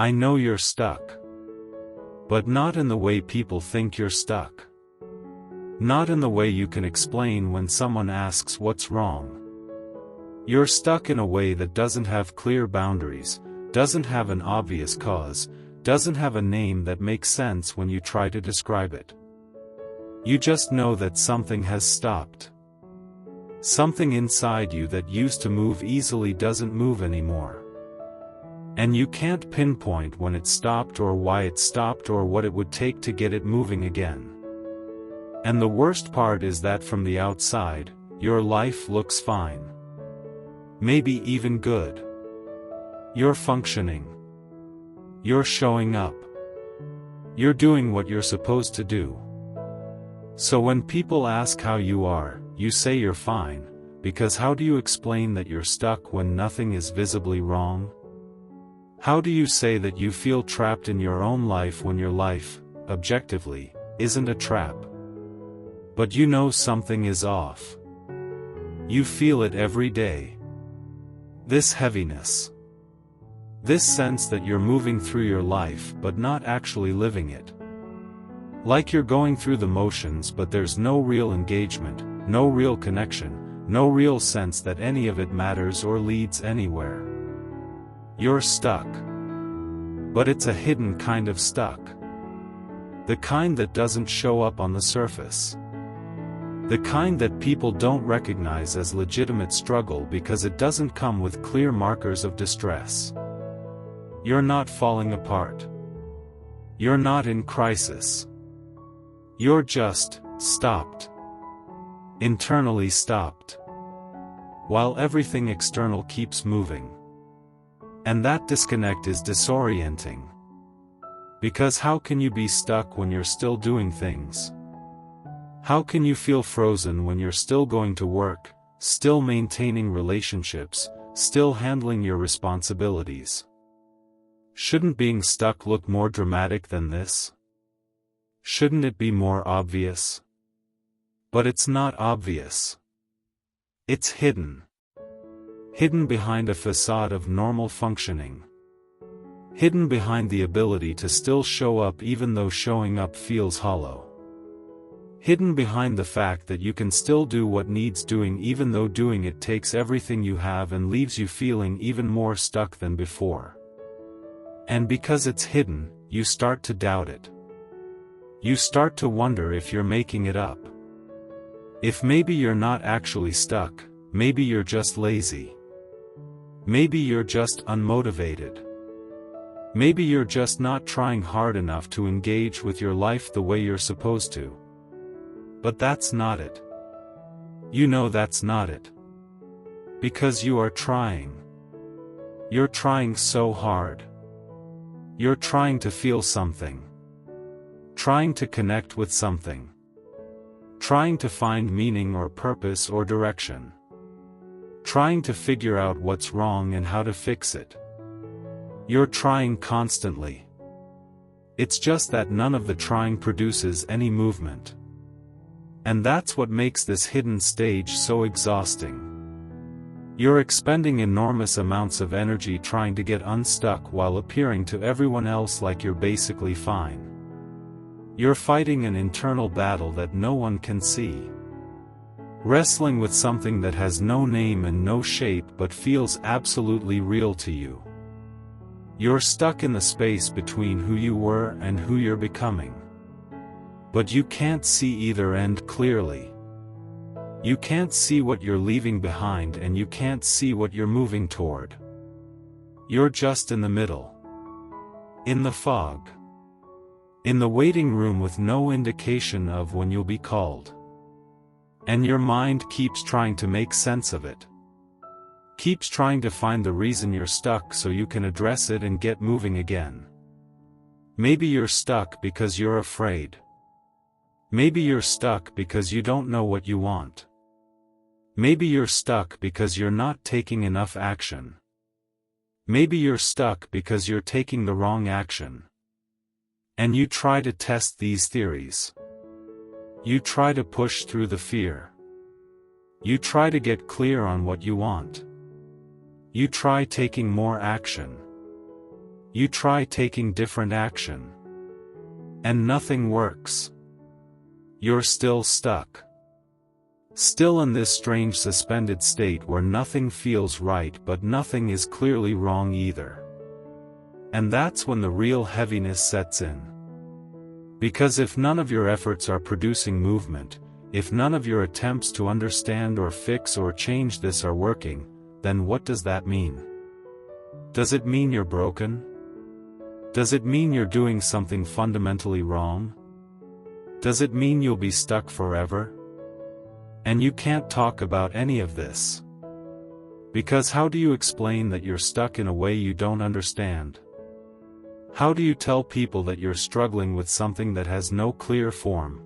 I know you're stuck. But not in the way people think you're stuck. Not in the way you can explain when someone asks what's wrong. You're stuck in a way that doesn't have clear boundaries, doesn't have an obvious cause, doesn't have a name that makes sense when you try to describe it. You just know that something has stopped. Something inside you that used to move easily doesn't move anymore. And you can't pinpoint when it stopped or why it stopped or what it would take to get it moving again. And the worst part is that from the outside, your life looks fine. Maybe even good. You're functioning. You're showing up. You're doing what you're supposed to do. So when people ask how you are, you say you're fine, because how do you explain that you're stuck when nothing is visibly wrong? How do you say that you feel trapped in your own life when your life, objectively, isn't a trap? But you know something is off. You feel it every day. This heaviness. This sense that you're moving through your life but not actually living it. Like you're going through the motions but there's no real engagement, no real connection, no real sense that any of it matters or leads anywhere. You're stuck. But it's a hidden kind of stuck. The kind that doesn't show up on the surface. The kind that people don't recognize as legitimate struggle because it doesn't come with clear markers of distress. You're not falling apart. You're not in crisis. You're just stopped. Internally stopped. While everything external keeps moving. And that disconnect is disorienting. Because how can you be stuck when you're still doing things? How can you feel frozen when you're still going to work, still maintaining relationships, still handling your responsibilities? Shouldn't being stuck look more dramatic than this? Shouldn't it be more obvious? But it's not obvious. It's hidden. Hidden behind a facade of normal functioning. Hidden behind the ability to still show up even though showing up feels hollow. Hidden behind the fact that you can still do what needs doing even though doing it takes everything you have and leaves you feeling even more stuck than before. And because it's hidden, you start to doubt it. You start to wonder if you're making it up. If maybe you're not actually stuck, maybe you're just lazy. Maybe you're just unmotivated. Maybe you're just not trying hard enough to engage with your life the way you're supposed to. But that's not it. You know that's not it. Because you are trying. You're trying so hard. You're trying to feel something. Trying to connect with something. Trying to find meaning or purpose or direction. Trying to figure out what's wrong and how to fix it. You're trying constantly. It's just that none of the trying produces any movement. And that's what makes this hidden stage so exhausting. You're expending enormous amounts of energy trying to get unstuck while appearing to everyone else like you're basically fine. You're fighting an internal battle that no one can see. Wrestling with something that has no name and no shape but feels absolutely real to you. You're stuck in the space between who you were and who you're becoming. But you can't see either end clearly. You can't see what you're leaving behind and you can't see what you're moving toward. You're just in the middle. In the fog. In the waiting room with no indication of when you'll be called. And your mind keeps trying to make sense of it. Keeps trying to find the reason you're stuck so you can address it and get moving again. Maybe you're stuck because you're afraid. Maybe you're stuck because you don't know what you want. Maybe you're stuck because you're not taking enough action. Maybe you're stuck because you're taking the wrong action. And you try to test these theories. You try to push through the fear. You try to get clear on what you want. You try taking more action. You try taking different action. And nothing works. You're still stuck. Still in this strange suspended state where nothing feels right but nothing is clearly wrong either. And that's when the real heaviness sets in. Because if none of your efforts are producing movement, if none of your attempts to understand or fix or change this are working, then what does that mean? Does it mean you're broken? Does it mean you're doing something fundamentally wrong? Does it mean you'll be stuck forever? And you can't talk about any of this. Because how do you explain that you're stuck in a way you don't understand? How do you tell people that you're struggling with something that has no clear form?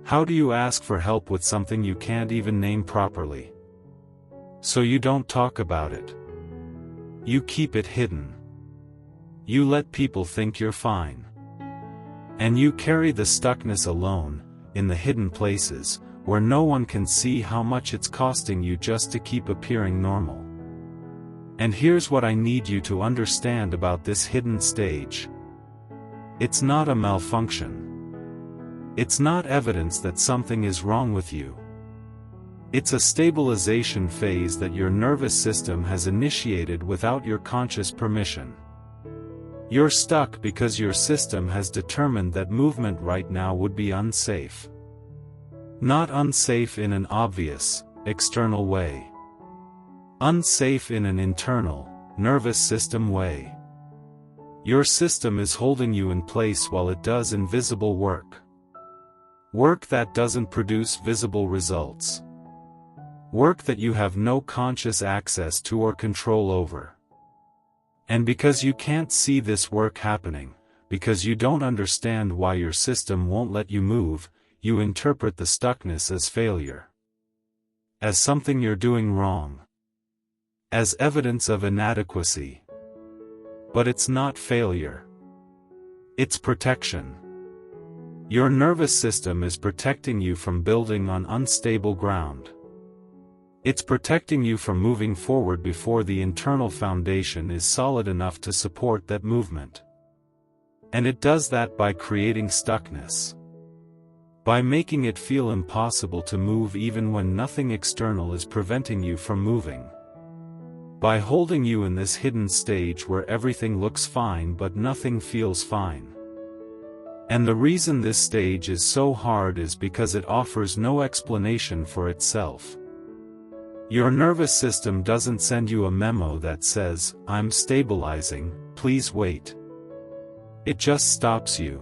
How do you ask for help with something you can't even name properly? So you don't talk about it. You keep it hidden. You let people think you're fine. And you carry the stuckness alone, in the hidden places, where no one can see how much it's costing you just to keep appearing normal. And here's what I need you to understand about this hidden stage. It's not a malfunction. It's not evidence that something is wrong with you. It's a stabilization phase that your nervous system has initiated without your conscious permission. You're stuck because your system has determined that movement right now would be unsafe. Not unsafe in an obvious, external way. Unsafe in an internal, nervous system way. Your system is holding you in place while it does invisible work. Work that doesn't produce visible results. Work that you have no conscious access to or control over. And because you can't see this work happening, because you don't understand why your system won't let you move, you interpret the stuckness as failure. As something you're doing wrong. As evidence of inadequacy. But it's not failure. It's protection. Your nervous system is protecting you from building on unstable ground. It's protecting you from moving forward before the internal foundation is solid enough to support that movement. And it does that by creating stuckness. By making it feel impossible to move even when nothing external is preventing you from moving. By holding you in this hidden stage where everything looks fine but nothing feels fine. And the reason this stage is so hard is because it offers no explanation for itself. Your nervous system doesn't send you a memo that says, "I'm stabilizing, please wait." It just stops you.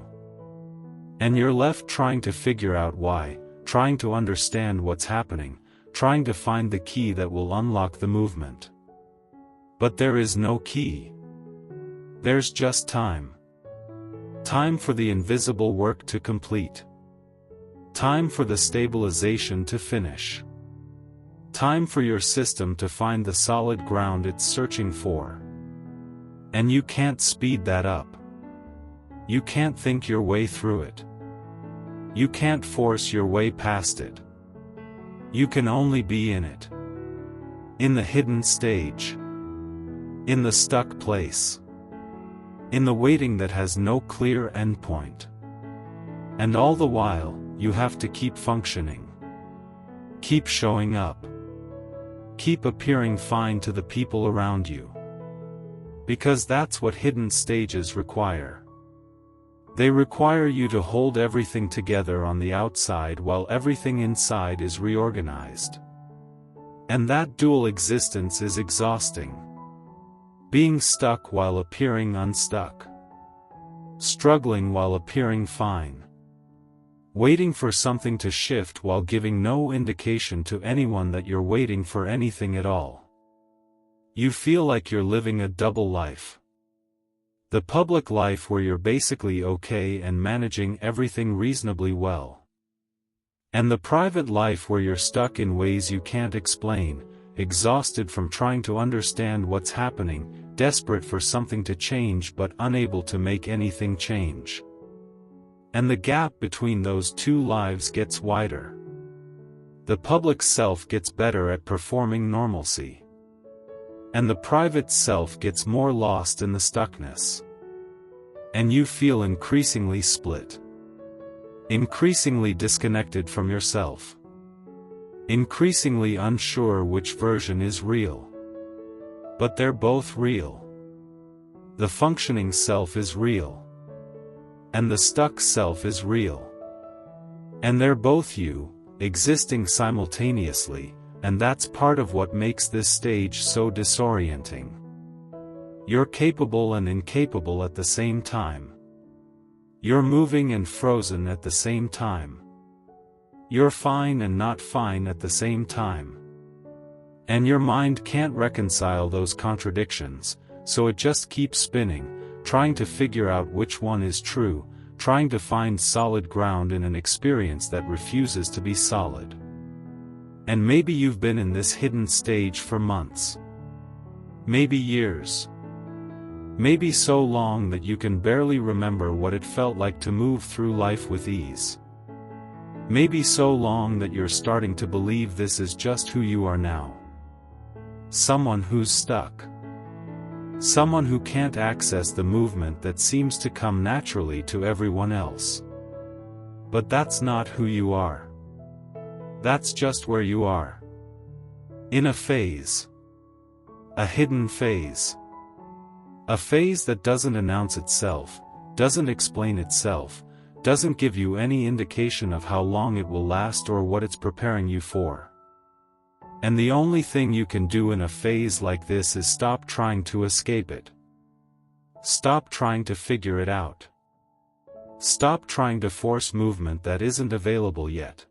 And you're left trying to figure out why, trying to understand what's happening, trying to find the key that will unlock the movement. But there is no key. There's just time. Time for the invisible work to complete. Time for the stabilization to finish. Time for your system to find the solid ground it's searching for. And you can't speed that up. You can't think your way through it. You can't force your way past it. You can only be in it. In the hidden stage. In the stuck place. In the waiting that has no clear endpoint. And all the while, you have to keep functioning. Keep showing up. Keep appearing fine to the people around you. Because that's what hidden stages require. They require you to hold everything together on the outside while everything inside is reorganized. And that dual existence is exhausting. Being stuck while appearing unstuck. Struggling while appearing fine. Waiting for something to shift while giving no indication to anyone that you're waiting for anything at all. You feel like you're living a double life. The public life where you're basically okay and managing everything reasonably well. And the private life where you're stuck in ways you can't explain, exhausted from trying to understand what's happening, desperate for something to change but unable to make anything change. And the gap between those two lives gets wider. The public self gets better at performing normalcy. And the private self gets more lost in the stuckness. And you feel increasingly split. Increasingly disconnected from yourself. Increasingly unsure which version is real. But they're both real. The functioning self is real. And the stuck self is real. And they're both you, existing simultaneously, and that's part of what makes this stage so disorienting. You're capable and incapable at the same time. You're moving and frozen at the same time. You're fine and not fine at the same time. And your mind can't reconcile those contradictions, so it just keeps spinning, trying to figure out which one is true, trying to find solid ground in an experience that refuses to be solid. And maybe you've been in this hidden stage for months. Maybe years. Maybe so long that you can barely remember what it felt like to move through life with ease. Maybe so long that you're starting to believe this is just who you are now. Someone who's stuck. Someone who can't access the movement that seems to come naturally to everyone else. But that's not who you are. That's just where you are. In a phase. A hidden phase. A phase that doesn't announce itself, doesn't explain itself, doesn't give you any indication of how long it will last or what it's preparing you for. And the only thing you can do in a phase like this is stop trying to escape it. Stop trying to figure it out. Stop trying to force movement that isn't available yet.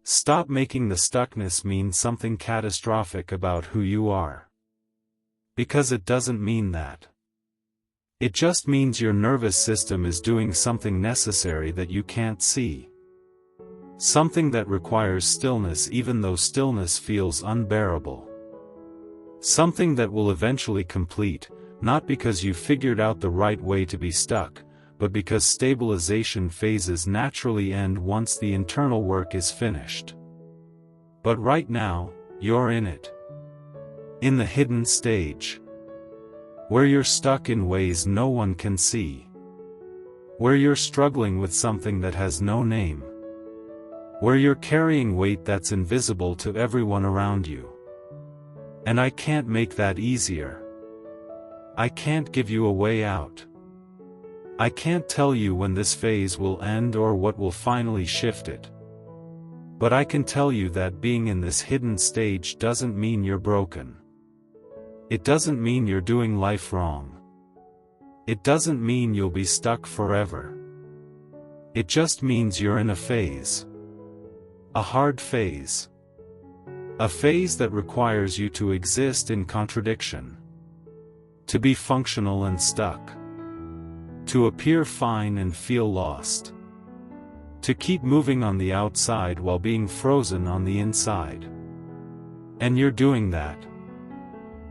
Stop making the stuckness mean something catastrophic about who you are. Because it doesn't mean that. It just means your nervous system is doing something necessary that you can't see. Something that requires stillness even though stillness feels unbearable. Something that will eventually complete, not because you figured out the right way to be stuck, but because stabilization phases naturally end once the internal work is finished. But right now, you're in it. In the hidden stage. Where you're stuck in ways no one can see. Where you're struggling with something that has no name. Where you're carrying weight that's invisible to everyone around you. And I can't make that easier. I can't give you a way out. I can't tell you when this phase will end or what will finally shift it. But I can tell you that being in this hidden stage doesn't mean you're broken. It doesn't mean you're doing life wrong. It doesn't mean you'll be stuck forever. It just means you're in a phase. A hard phase. A phase that requires you to exist in contradiction. To be functional and stuck. To appear fine and feel lost. To keep moving on the outside while being frozen on the inside. And you're doing that.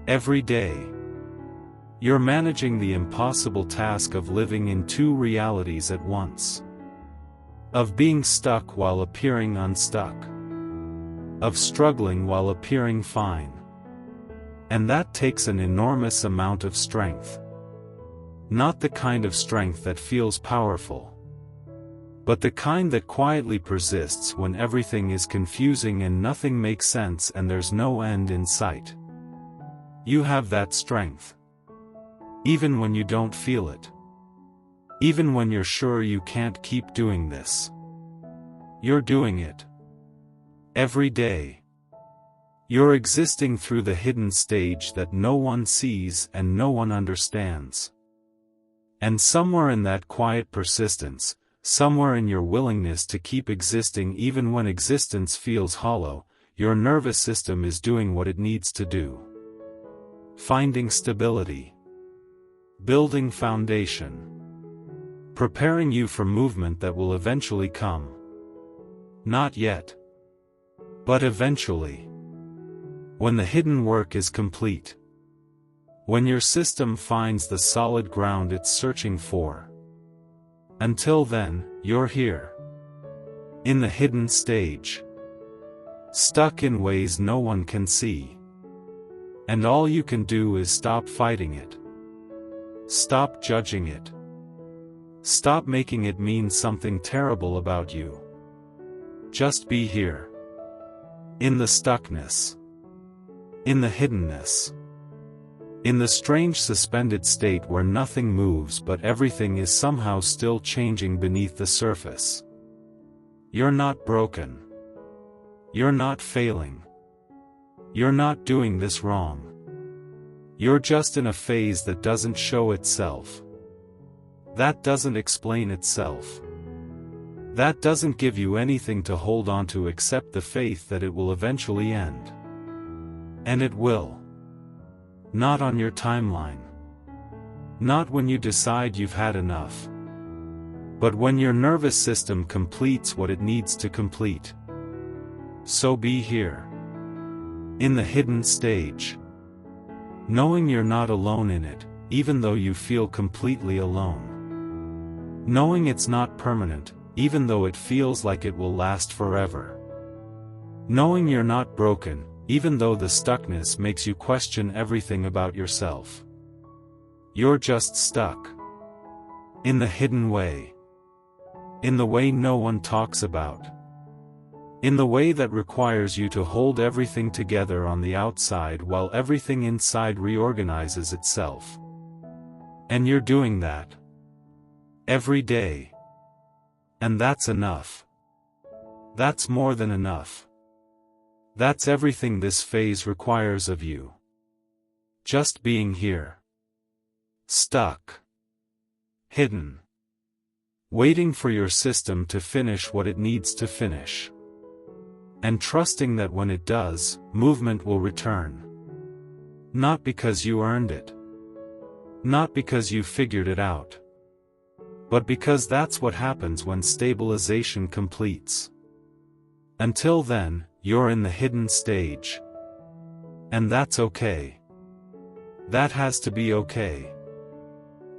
Every day. You're managing the impossible task of living in two realities at once. Of being stuck while appearing unstuck. Of struggling while appearing fine. And that takes an enormous amount of strength. Not the kind of strength that feels powerful. But the kind that quietly persists when everything is confusing and nothing makes sense and there's no end in sight. You have that strength. Even when you don't feel it. Even when you're sure you can't keep doing this. You're doing it. Every day. You're existing through the hidden stage that no one sees and no one understands. And somewhere in that quiet persistence, somewhere in your willingness to keep existing even when existence feels hollow, your nervous system is doing what it needs to do. Finding stability. Building foundation. Preparing you for movement that will eventually come. Not yet. But eventually. When the hidden work is complete. When your system finds the solid ground it's searching for. Until then, you're here. In the hidden stage. Stuck in ways no one can see. And all you can do is stop fighting it. Stop judging it. Stop making it mean something terrible about you. Just be here. In the stuckness. In the hiddenness. In the strange suspended state where nothing moves but everything is somehow still changing beneath the surface. You're not broken. You're not failing. You're not doing this wrong. You're just in a phase that doesn't show itself. That doesn't explain itself. That doesn't give you anything to hold on to except the faith that it will eventually end. And it will. Not on your timeline. Not when you decide you've had enough. But when your nervous system completes what it needs to complete. So be here. In the hidden stage. Knowing you're not alone in it, even though you feel completely alone. Knowing it's not permanent, even though it feels like it will last forever. Knowing you're not broken, even though the stuckness makes you question everything about yourself. You're just stuck. In the hidden way. In the way no one talks about. In the way that requires you to hold everything together on the outside while everything inside reorganizes itself. And you're doing that. Every day. And that's enough. That's more than enough. That's everything this phase requires of you. Just being here. Stuck. Hidden. Waiting for your system to finish what it needs to finish. And trusting that when it does, movement will return. Not because you earned it. Not because you figured it out. But because that's what happens when stabilization completes. Until then, you're in the hidden stage. And that's okay. That has to be okay.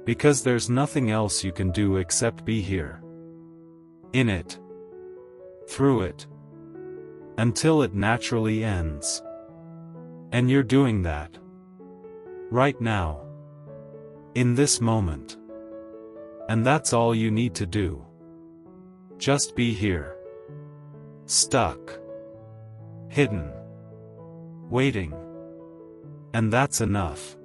Because there's nothing else you can do except be here. In it. Through it. Until it naturally ends. And you're doing that. Right now. In this moment. And that's all you need to do. Just be here. Stuck. Hidden. Waiting. And that's enough.